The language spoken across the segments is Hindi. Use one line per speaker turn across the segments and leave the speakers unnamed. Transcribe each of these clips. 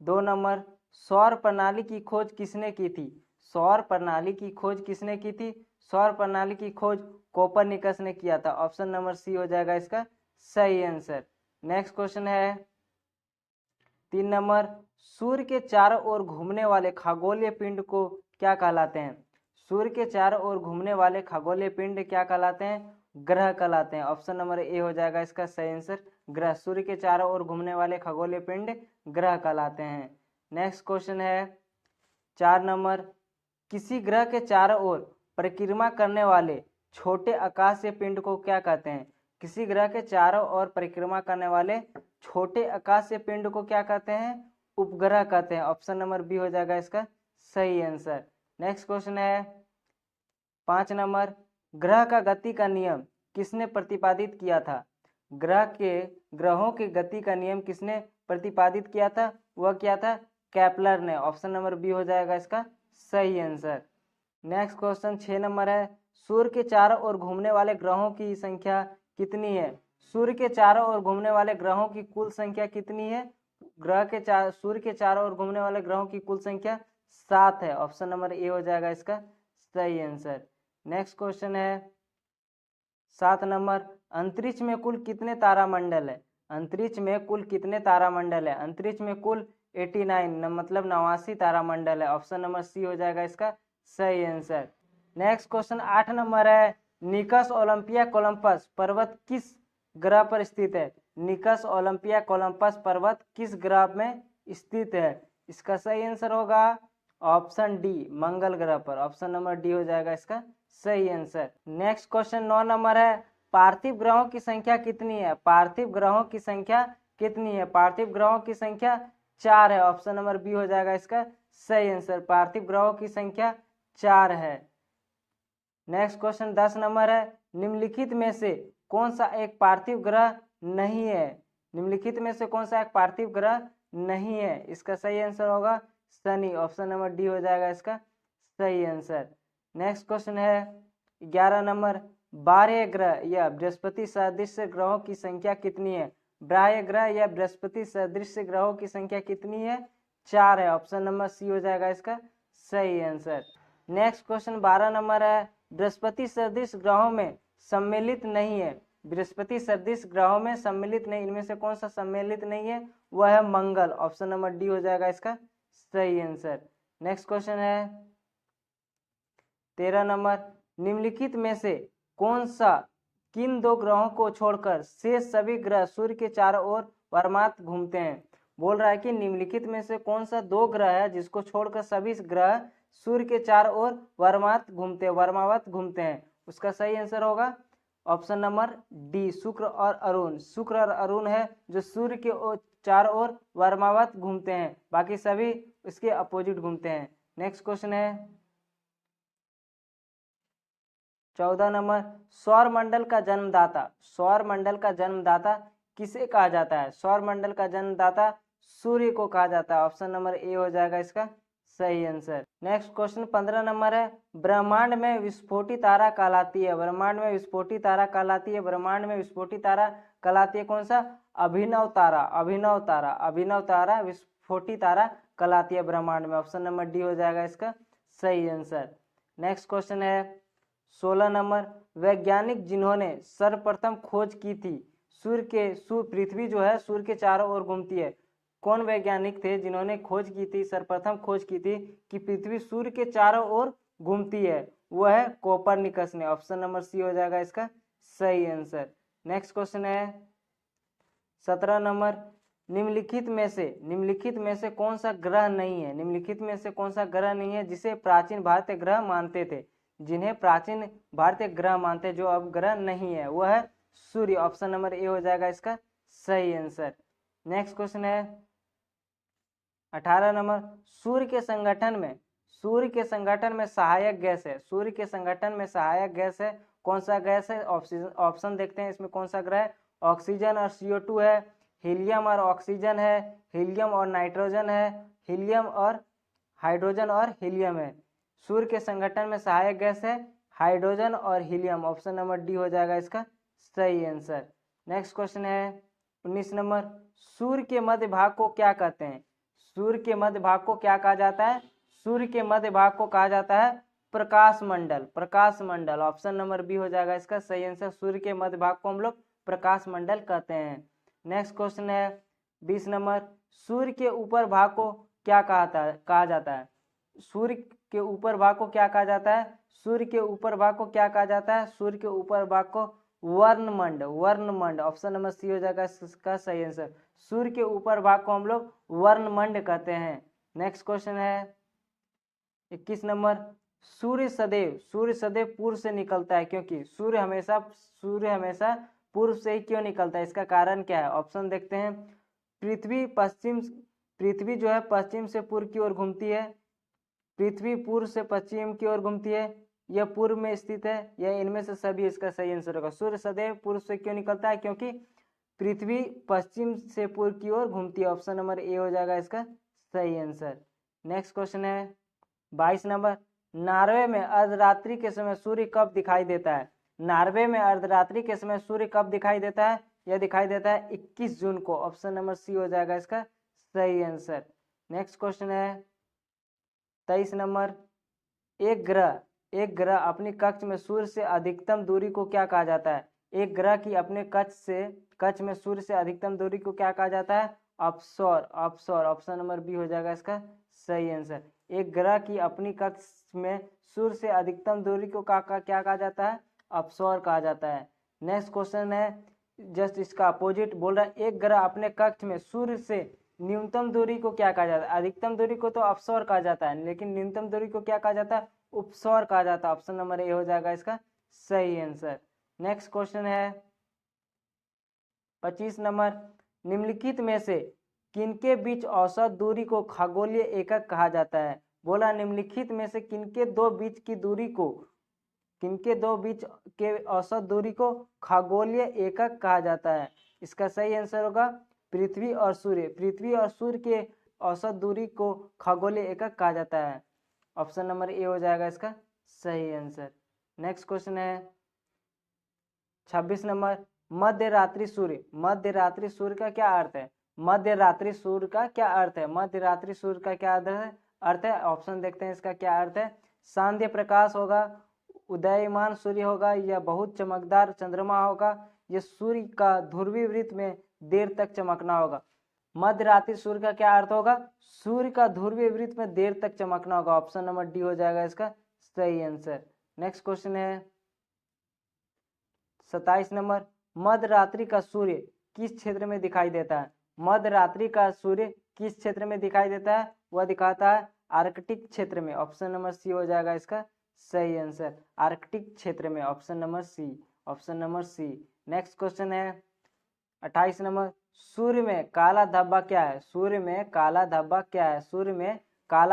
2 नंबर, सौर प्रणाली की खोज किसने की थी? सौर प्रणाली की खोज किसने की थी? सौर प्रणाली की खोज कोपरनिकस ने किया था। ऑप्शन नंबर सी हो जाएगा इसका सही आंसर। नेक्स्ट क्वेश्चन है 3 नंबर, सूर्य के चारों ओर घूमने वाले खगोलीय पिंड को क्या कहलाते हैं? सूर्य के चारों ओर घूमने वाले खगोलीय पिंड क्या कहलाते हैं? ग्रह कहलाते हैं। ऑप्शन नंबर ए हो जाएगा इसका सही आंसर ग्रह। सूर्य के चारों ओर घूमने वाले खगोलीय पिंड ग्रह कहलाते हैं। नेक्स्ट क्वेश्चन है 4 नंबर, किसी ग्रह के चारों ओर परिक्रमा करने वाले छोटे आकाशीय पिंड को क्या कहते हैं? किसी ग्रह के चारों ओर परिक्रमा करने वाले छोटे आकाशीय पिंड को क्या कहते हैं? उपग्रह कहते हैं। ऑप्शन नंबर बी हो जाएगा इसका सही आंसर। नेक्स्ट क्वेश्चन है 5 नंबर, ग्रह का गति का नियम किसने प्रतिपादित किया था? ग्रहों के गति का नियम किसने प्रतिपादित किया था? वह क्या था? केपलर ने। ऑप्शन नंबर बी हो जाएगा इसका सही आंसर। नेक्स्ट क्वेश्चन 6 नंबर है, सूर्य के चारों ओर घूमने वाले ग्रहों की संख्या कितनी है? सूर्य के चारों ओर घूमने वाले ग्रहों की कुल संख्या कितनी है? सूर्य के चारों ओर घूमने वाले ग्रहों की कुल संख्या 7 है। ऑप्शन नंबर ए हो जाएगा इसका सही आंसर। नेक्स्ट क्वेश्चन है 7 नंबर, अंतरिक्ष में कुल कितने तारामंडल है? अंतरिक्ष में कुल कितने तारामंडल है? अंतरिक्ष में कुल 89 मतलब 89 तारामंडल है। ऑप्शन नंबर सी हो जाएगा इसका सही आंसर। नेक्स्ट क्वेश्चन 8 नंबर है, निकस ओलंपिया कोलंपस पर्वत किस ग्रह पर स्थित है? निकस ओलंपिया कोलंपस पर्वत किस ग्रह में स्थित है? इसका सही आंसर होगा ऑप्शन डी, मंगल ग्रह पर। ऑप्शन नंबर डी हो जाएगा इसका सही आंसर। नेक्स्ट क्वेश्चन 9 नंबर है, पार्थिव ग्रहों की संख्या कितनी है? पार्थिव ग्रहों की संख्या कितनी है? पार्थिव ग्रहों की संख्या 4 है। ऑप्शन नंबर बी हो जाएगा इसका सही आंसर। पार्थिव ग्रहों की संख्या 4 है। नेक्स्ट क्वेश्चन 10 नंबर है, निम्नलिखित में से कौन सा एक पार्थिव ग्रह नहीं है? निम्नलिखित में से कौन सा एक पार्थिव ग्रह नहीं है? इसका सही आंसर होगा शनि। ऑप्शन नंबर डी हो जाएगा इसका सही आंसर। नेक्स्ट क्वेश्चन है 11 नंबर, बाह्य ग्रह या बृहस्पति सदृश ग्रहों की संख्या कितनी है? बाह्य ग्रह या बृहस्पति सदृश ग्रहों की संख्या कितनी है? 4 है। ऑप्शन नंबर सी हो जाएगा इसका सही आंसर। नेक्स्ट क्वेश्चन 12 नंबर है, बृहस्पति सदृश ग्रहों में सम्मिलित नहीं है। बृहस्पति सदृश ग्रहों में सम्मिलित नहीं, इनमें से कौन सा सम्मिलित नहीं है? वह है मंगल। ऑप्शन नंबर डी हो जाएगा इसका सही आंसर। नेक्स्ट क्वेश्चन है 13 नंबर, निम्नलिखित में से कौन सा किन 2 ग्रहों को छोड़कर शेष सभी ग्रह सूर्य के चारों ओर वर्मात घूमते हैं? बोल रहा है कि निम्नलिखित में से कौन सा 2 ग्रह है जिसको छोड़कर सभी ग्रह सूर्य के चारों ओर वर्मावत घूमते हैं? उसका सही आंसर होगा ऑप्शन नंबर डी, शुक्र और अरुण। शुक्र और अरुण है जो सूर्य के चारों ओर वर्मावत घूमते हैं, बाकी सभी इसके अपोजिट घूमते हैं। नेक्स्ट क्वेश्चन है 14 नंबर, सौर मंडल का जन्मदाता। सौर मंडल का जन्मदाता किसे कहा जाता है? सौर मंडल का जन्मदाता सूर्य को कहा जाता है। ऑप्शन नंबर ए हो जाएगा इसका सही आंसर। नेक्स्ट क्वेश्चन 15 नंबर है, ब्रह्मांड में विस्फोटित तारा कहलाती है। ब्रह्मांड में विस्फोटित तारा कहलाती है। ब्रह्मांड में विस्फोटित तारा कहलाती है कौन सा? अभिनव तारा। अभिनव तारा, अभिनव तारा विस्फोटित तारा कहलाती है ब्रह्मांड में। ऑप्शन नंबर डी हो जाएगा इसका सही आंसर। नेक्स्ट क्वेश्चन है 16 नंबर, वैज्ञानिक जिन्होंने सर्वप्रथम खोज की थी पृथ्वी जो है सूर्य के चारों ओर घूमती है, कौन वैज्ञानिक थे जिन्होंने खोज की थी, सर्वप्रथम खोज की थी कि पृथ्वी सूर्य के चारों ओर घूमती है? वह है कोपरनिकस ने। ऑप्शन नंबर सी हो जाएगा इसका सही आंसर। नेक्स्ट क्वेश्चन है 17 नंबर, निम्नलिखित में से कौन सा ग्रह नहीं है? निम्नलिखित में से कौन सा ग्रह नहीं है जिसे प्राचीन भारतीय ग्रह मानते थे? जिन्हें प्राचीन भारतीय ग्रह मानते जो अब ग्रह नहीं है, वह है सूर्य। ऑप्शन नंबर ए हो जाएगा इसका सही आंसर। नेक्स्ट क्वेश्चन है 18 नंबर, सूर्य के संगठन में सहायक गैस है। सूर्य के संगठन में सहायक गैस है, कौन सा गैस है? ऑप्शन देखते हैं इसमें कौन सा ग्रह है। ऑक्सीजन और CO2 है, हीलियम और ऑक्सीजन है, हीलियम और नाइट्रोजन है, हीलियम और हाइड्रोजन और हीलियम है। सूर्य के संगठन में सहायक गैस है हाइड्रोजन और हीलियम। ऑप्शन नंबर डी हो जाएगा इसका सही आंसर। नेक्स्ट क्वेश्चन है 19 नंबर, सूर्य के मध्य भाग को क्या कहते हैं? सूर्य के मध्य भाग को क्या कहा जाता है? सूर्य के मध्य भाग को कहा जाता है प्रकाश मंडल। प्रकाश मंडल ऑप्शन नंबर बी हो जाएगा इसका सही आंसर। सूर्य के मध्य भाग को हम लोग प्रकाश मंडल कहते हैं। नेक्स्ट क्वेश्चन है 20 नंबर, सूर्य के ऊपर भाग को क्या कहा जाता है? सूर्य के ऊपर भाग को क्या कहा जाता है? सूर्य के ऊपर भाग को क्या कहा जाता है? सूर्य के ऊपर भाग को वर्णमंड। वर्णमंड ऑप्शन नंबर सी हो जाएगा इसका सही आंसर। सूर्य के ऊपर भाग को हम लोग वर्णमंड कहते हैं। नेक्स्ट क्वेश्चन है 21 नंबर, सूर्य सदैव पूर्व से निकलता है क्योंकि सूर्य हमेशा पूर्व से ही क्यों निकलता है? इसका कारण क्या है? ऑप्शन देखते हैं। पृथ्वी जो है पश्चिम से पूर्व की ओर घूमती है, पृथ्वी पूर्व से पश्चिम की ओर घूमती है, यह पूर्व में स्थित है, या इनमें से सभी इसका सही आंसर होगा। सूर्य सदैव पूर्व से क्यों निकलता है? क्योंकि पृथ्वी पश्चिम से पूर्व की ओर घूमती है। ऑप्शन नंबर ए हो जाएगा इसका सही आंसर। नेक्स्ट क्वेश्चन है 22 नंबर, नॉर्वे में अर्धरात्रि के समय सूर्य कब दिखाई देता है? नॉर्वे में अर्धरात्रि के समय सूर्य कब दिखाई देता है? यह दिखाई देता है 21 जून को। ऑप्शन नंबर सी हो जाएगा इसका सही आंसर। नेक्स्ट क्वेश्चन है 23 नंबर, एक ग्रह अपनी कक्ष में सूर्य से अधिकतम दूरी को क्या कहा जाता है? एक ग्रह की अपने कक्ष में सूर्य से अधिकतम दूरी को क्या कहा जाता है? अपसौर ऑप्शन नंबर बी हो जाएगा इसका सही आंसर। एक ग्रह की अपनी कक्ष में सूर्य से अधिकतम दूरी को क्या कहा जाता है? अपसौर कहा जाता है। नेक्स्ट क्वेश्चन है जस्ट इसका अपोजिट बोल रहा है, एक ग्रह अपने कक्ष में सूर्य से न्यूनतम दूरी को क्या कहा जाता है? अधिकतम दूरी को तो अपसौर कहा जाता है, लेकिन न्यूनतम दूरी को क्या कहा जाता है? उपसौर कहा जाता है। ऑप्शन नंबर ए हो जाएगा इसका सही आंसर। नेक्स्ट क्वेश्चन है 25 नंबर, निम्नलिखित में से किनके बीच औसत दूरी को खगोलीय एकक कहा जाता है? बोला निम्नलिखित में से किनके दो बीच के औसत दूरी को खगोलीय एकक कहा जाता है? इसका सही आंसर होगा पृथ्वी और सूर्य। पृथ्वी और सूर्य के औसत दूरी को खगोलीय एकक कहा जाता है। ऑप्शन नंबर ए हो जाएगा इसका सही आंसर। नेक्स्ट क्वेश्चन है 26 नंबर, मध्यरात्रि सूर्य का क्या अर्थ है? मध्यरात्रि सूर्य का क्या अर्थ है? मध्यरात्रि सूर्य का क्या अर्थ है? ऑप्शन देखते हैं इसका क्या अर्थ है। सांध्य प्रकाश होगा, उदयमान सूर्य होगा, या बहुत चमकदार चंद्रमा होगा, या सूर्य का ध्रुवीय वृत्त में देर तक चमकना होगा। मध्यरात्रि सूर्य का क्या अर्थ होगा? सूर्य का ध्रुवीय वृत्त में देर तक चमकना होगा। ऑप्शन नंबर डी हो जाएगा इसका सही आंसर। नेक्स्ट क्वेश्चन है 27 नंबर, मध्यरात्रि का सूर्य किस क्षेत्र में दिखाई देता है? मध्यरात्रि का सूर्य किस क्षेत्र में दिखाई देता है? वह दिखाता है आर्कटिक क्षेत्र में। ऑप्शन नंबर सी हो जाएगा इसका सही आंसर, आर्कटिक क्षेत्र में। Option number C. Next question है 28 नंबर, सूर्य में काला धब्बा क्या है? सूर्य में काला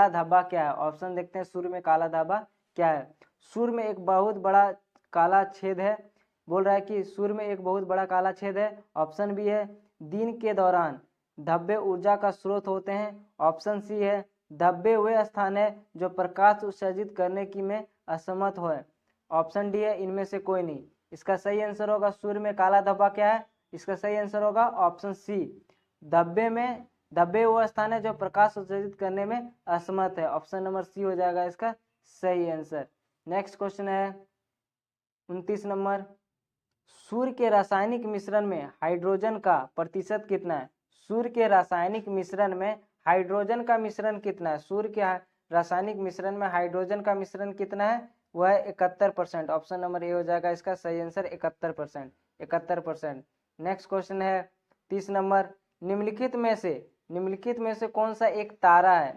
धब्बा क्या है? ऑप्शन देखते हैं सूर्य में काला धब्बा क्या है। सूर्य में एक बहुत बड़ा काला छेद है। बोल रहा है कि सूर्य में एक बहुत बड़ा काला छेद है। ऑप्शन बी है दिन के दौरान धब्बे ऊर्जा का स्रोत होते हैं। ऑप्शन सी है धब्बे हुए स्थान है जो प्रकाश उत्सर्जित करने की में असमर्थ हो। ऑप्शन डी है इनमें से कोई नहीं। इसका सही आंसर होगा सूर्य में काला धब्बा क्या है? इसका सही आंसर होगा ऑप्शन सी, धब्बे हुआ स्थान है जो प्रकाश उत्सर्जित करने में असमर्थ है। ऑप्शन नंबर सी हो जाएगा इसका सही आंसर। नेक्स्ट क्वेश्चन है 29 नंबर, सूर्य के रासायनिक मिश्रण में हाइड्रोजन का प्रतिशत कितना है? सूर्य के रासायनिक मिश्रण में हाइड्रोजन का मिश्रण कितना है? सूर्य के रासायनिक मिश्रण में हाइड्रोजन का मिश्रण कितना है? वह है 71%। ऑप्शन नंबर ए हो जाएगा इसका सही आंसर 71%। नेक्स्ट क्वेश्चन है 30 नंबर, निम्नलिखित में से कौन सा एक तारा है?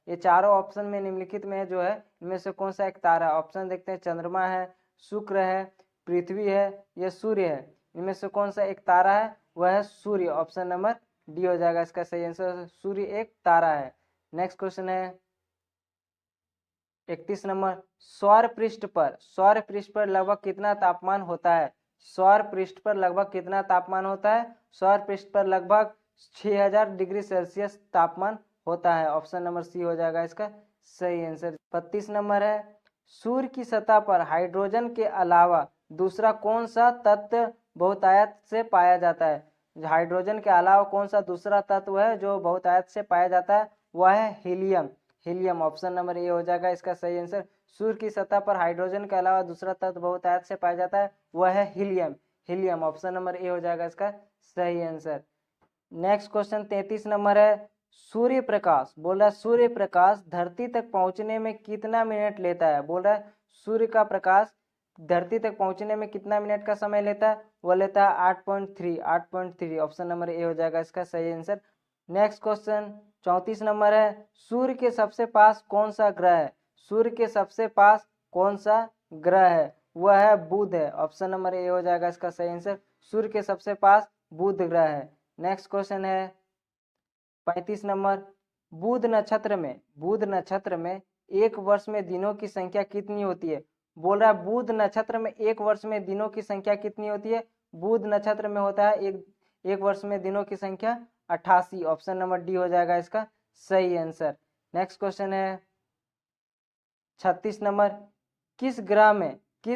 ये चारों ऑप्शन में निम्नलिखित में जो है इनमें से कौन सा एक तारा है? ऑप्शन देखते हैं चंद्रमा है, शुक्र है, पृथ्वी है, या सूर्य है। इनमें से कौन सा एक तारा है? वह है सूर्य। ऑप्शन नंबर डी हो जाएगा इसका सही आंसर, सूर्य एक तारा है। नेक्स्ट क्वेश्चन है 31 नंबर, सौर पृष्ठ पर लगभग कितना तापमान होता है? सौर पृष्ठ पर लगभग कितना तापमान होता है? सौर पृष्ठ पर लगभग 6000 डिग्री सेल्सियस तापमान होता है। ऑप्शन नंबर सी हो जाएगा इसका सही आंसर। 32 नंबर है, सूर्य की सतह पर हाइड्रोजन के अलावा दूसरा कौन सा तत्व बहुतायत से पाया जाता है? हाइड्रोजन के अलावा कौन सा दूसरा तत्व है जो बहुतायत से पाया जाता है? वह है helium. Helium option number A हो जाएगा इसका सही आंसर। सूर्य की सतह पर हाइड्रोजन के अलावा दूसरा तत्व बहुतायत से पाया जाता है, वह है helium. Helium option number A हो जाएगा इसका सही आंसर। नेक्स्ट क्वेश्चन 33 नंबर है, सूर्य प्रकाश, बोल रहा है सूर्य प्रकाश धरती तक पहुंचने में कितना मिनट लेता है? बोल रहा है सूर्य का प्रकाश धरती तक पहुंचने में कितना मिनट का समय लेता है? वो लेता है 8.3 ऑप्शन नंबर ए हो जाएगा इसका सही आंसर। नेक्स्ट क्वेश्चन 34 नंबर है, सूर्य के सबसे पास कौन सा ग्रह है? सूर्य के सबसे पास कौन सा ग्रह है? वह है बुध है। ऑप्शन नंबर ए हो जाएगा इसका सही आंसर। सूर्य के सबसे पास बुध ग्रह है। नेक्स्ट क्वेश्चन है 35 नंबर, बुध नक्षत्र में एक वर्ष में दिनों की संख्या कितनी होती है? बोल रहा है बुध नक्षत्र में एक वर्ष में दिनों की संख्या कितनी होती है? बुध नक्षत्र में होता है एक वर्ष में दिनों की संख्या 88। ऑप्शन नंबर डी हो जाएगा इसका सही आंसर। नेक्स्ट क्वेश्चन है 36 नंबर, किस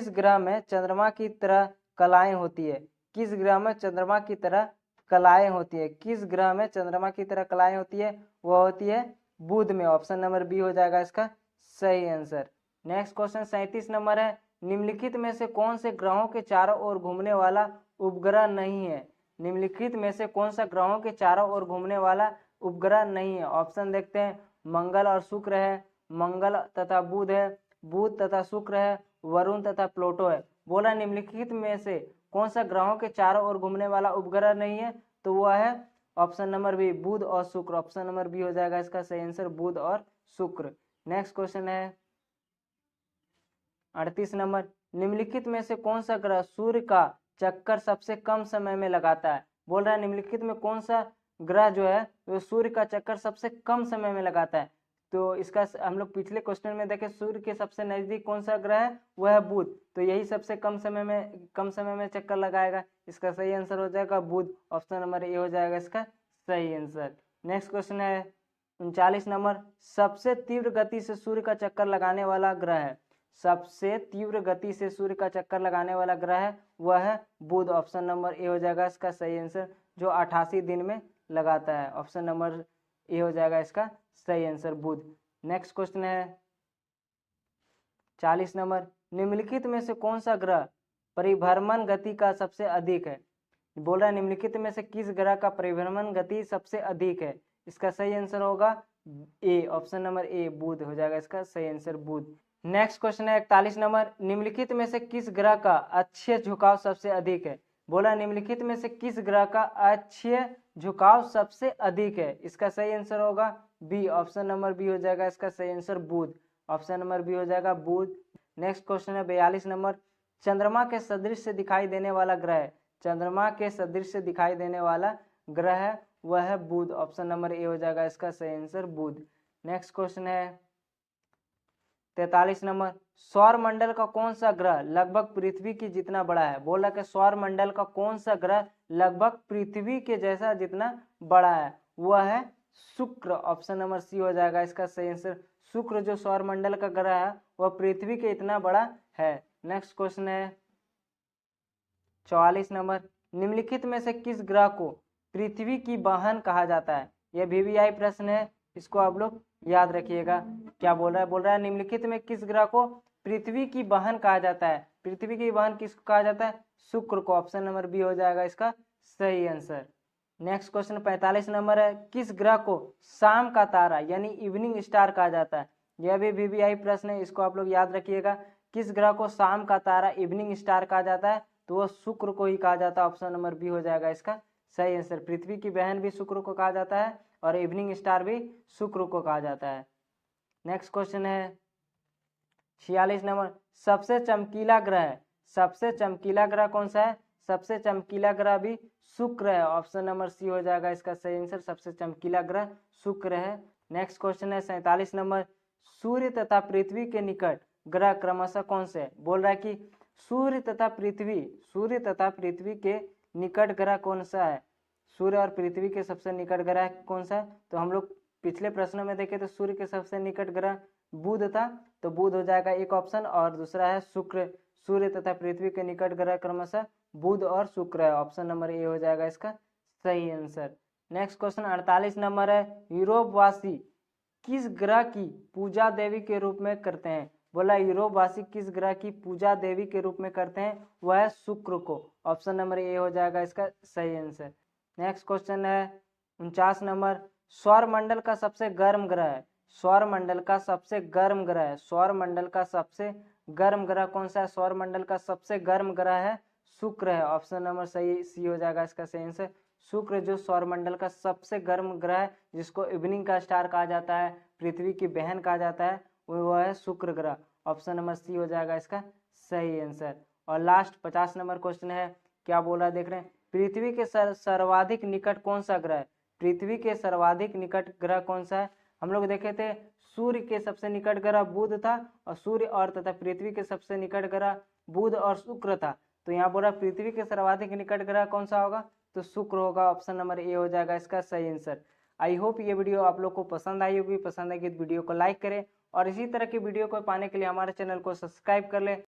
ग्रह में चंद्रमा की तरह कलाएं होती है? किस ग्रह में चंद्रमा की तरह कलाएं होती है? किस ग्रह में चंद्रमा की तरह कलाएं होती है? वह होती है बुध में। ऑप्शन नंबर बी हो जाएगा इसका सही आंसर। नेक्स्ट क्वेश्चन 37 नंबर है, निम्नलिखित में से कौन से ग्रहों के चारों ओर घूमने वाला उपग्रह नहीं है? निम्नलिखित में से कौन सा ग्रहों के चारों ओर घूमने वाला उपग्रह नहीं है? ऑप्शन देखते हैं, मंगल और शुक्र है, मंगल तथा बुध है, बुध तथा शुक्र है, वरुण तथा प्लूटो है। बोला निम्नलिखित में से कौन सा ग्रहों के चारों ओर घूमने वाला उपग्रह नहीं है? तो वह है ऑप्शन नंबर बी, बुध और शुक्र। ऑप्शन नंबर बी हो जाएगा इसका सही आंसर, बुध और शुक्र। नेक्स्ट क्वेश्चन है 38 नंबर, निम्नलिखित में से कौन सा ग्रह सूर्य का चक्कर सबसे कम समय में लगाता है? बोल रहा है निम्नलिखित में कौन सा ग्रह जो है वो सूर्य का चक्कर सबसे कम समय में लगाता है? तो इसका हम लोग पिछले क्वेश्चन में देखे, सूर्य के सबसे नजदीक कौन सा ग्रह है? वह है बुध। तो यही सबसे कम समय में चक्कर लगाएगा। इसका सही आंसर हो जाएगा बुध। ऑप्शन नंबर ए हो जाएगा इसका सही आंसर। नेक्स्ट क्वेश्चन है 39 नंबर, सबसे तीव्र गति से सूर्य का चक्कर लगाने वाला ग्रह है? सबसे तीव्र गति से सूर्य का चक्कर लगाने वाला ग्रह है वह है बुध। ऑप्शन नंबर ए हो जाएगा इसका सही आंसर, जो 88 दिन में लगाता है। ऑप्शन नंबर ए हो जाएगा इसका सही आंसर, बुध। नेक्स्ट क्वेश्चन है 40 नंबर, निम्नलिखित में से कौन सा ग्रह परिभ्रमण गति का सबसे अधिक है? बोल रहा है निम्नलिखित में से किस ग्रह का परिभ्रमण गति सबसे अधिक है? इसका सही आंसर होगा ए, ऑप्शन नंबर ए, बुध हो जाएगा इसका सही आंसर, बुध। नेक्स्ट क्वेश्चन है 41 नंबर, निम्नलिखित में से किस ग्रह का अक्षीय झुकाव सबसे अधिक है? बोला निम्नलिखित में से किस ग्रह का अक्षीय झुकाव सबसे अधिक है? इसका सही आंसर होगा बी, ऑप्शन नंबर बी हो जाएगा इसका सही आंसर, बुध। ऑप्शन नंबर बी हो जाएगा बुध। नेक्स्ट क्वेश्चन है 42 नंबर, चंद्रमा के सदृश से दिखाई देने वाला ग्रह है? चंद्रमा के सदृश से दिखाई देने वाला ग्रह है वह है बुध। ऑप्शन नंबर ए हो जाएगा इसका सही आंसर, बुध। नेक्स्ट क्वेश्चन है 43 नंबर, सौर मंडल का कौन सा ग्रह लगभग पृथ्वी की जितना बड़ा है? बोला कि सौर मंडल का कौन सा ग्रह लगभग पृथ्वी के जैसा जितना बड़ा है? वह है शुक्र। ऑप्शन नंबर सी हो जाएगा इसका सही आंसर, शुक्र जो सौर मंडल का ग्रह है वह पृथ्वी के इतना बड़ा है। नेक्स्ट क्वेश्चन है 44 नंबर, निम्नलिखित में से किस ग्रह को पृथ्वी की बहन कहा जाता है? यह वीवीआई प्रश्न है, इसको आप लोग याद रखिएगा। क्या बोल रहा है? बोल रहा है निम्नलिखित में किस ग्रह को पृथ्वी की बहन कहा जाता है? पृथ्वी की बहन किसको कहा जाता है? शुक्र को। ऑप्शन नंबर बी हो जाएगा इसका सही आंसर। नेक्स्ट क्वेश्चन 45 नंबर है, किस ग्रह को शाम का तारा यानी इवनिंग स्टार कहा जाता है? यह भी वीवीआई प्रश्न है, इसको आप लोग याद रखिएगा। किस ग्रह को शाम का तारा इवनिंग स्टार कहा जाता है? तो वह शुक्र को ही कहा जाता है। ऑप्शन नंबर बी हो जाएगा इसका सही आंसर। पृथ्वी की बहन भी शुक्र को कहा जाता है और इवनिंग स्टार भी शुक्र को कहा जाता है। नेक्स्ट क्वेश्चन है 46 नंबर, सबसे चमकीला ग्रह, सबसे चमकीला ग्रह कौन सा है? सबसे चमकीला ग्रह भी शुक्र है। ऑप्शन नंबर सी हो जाएगा इसका सही आंसर, सबसे चमकीला ग्रह शुक्र है। नेक्स्ट क्वेश्चन है 47 नंबर, सूर्य तथा पृथ्वी के निकट ग्रह क्रमशः कौन से है? बोल रहा है कि सूर्य तथा पृथ्वी के निकट ग्रह कौन सा है? सूर्य और पृथ्वी के सबसे निकट ग्रह कौन सा है? तो हम लोग पिछले प्रश्नों में देखे तो सूर्य के सबसे निकट ग्रह बुध था, तो बुध हो जाएगा एक ऑप्शन, और दूसरा है शुक्र। सूर्य तथा पृथ्वी के निकट ग्रह क्रमशः बुध और शुक्र है। ऑप्शन नंबर ए हो जाएगा इसका सही आंसर। नेक्स्ट क्वेश्चन 48 नंबर है, यूरोपवासी किस ग्रह की पूजा देवी के रूप में करते हैं? बोला यूरोपवासी किस ग्रह की पूजा देवी के रूप में करते हैं? वह है शुक्र को। ऑप्शन नंबर ए हो जाएगा इसका सही आंसर। नेक्स्ट क्वेश्चन है 49 नंबर, सौरमंडल का सबसे गर्म ग्रह है। सौरमंडल का सबसे गर्म ग्रह है, सौरमंडल का सबसे गर्म ग्रह कौन सा है? सौरमंडल का सबसे गर्म ग्रह है शुक्र है। ऑप्शन नंबर सही सी हो जाएगा इसका सही आंसर। शुक्र जो सौरमंडल का सबसे गर्म ग्रह है, जिसको इवनिंग का स्टार कहा जाता है, पृथ्वी की बहन कहा जाता है, वो है शुक्र ग्रह। ऑप्शन नंबर सी हो जाएगा इसका सही आंसर। और लास्ट 50 नंबर क्वेश्चन है, क्या बोल रहा है देख रहे हैं, पृथ्वी के सर्वाधिक निकट कौन सा ग्रह है? पृथ्वी के सर्वाधिक निकट ग्रह कौन सा है? हम लोग देखे थे सूर्य के सबसे निकट ग्रह बुध था, और सूर्य और तथा पृथ्वी के सबसे निकट ग्रह बुध और शुक्र था। तो यहाँ बोला पृथ्वी के सर्वाधिक निकट ग्रह कौन सा होगा? तो शुक्र होगा। ऑप्शन नंबर ए हो जाएगा इसका सही आंसर। आई होप ये वीडियो आप लोग को पसंद आई होगी। पसंद आएगी तो वीडियो को लाइक करें और इसी तरह की वीडियो को पाने के लिए हमारे चैनल को सब्सक्राइब कर लें।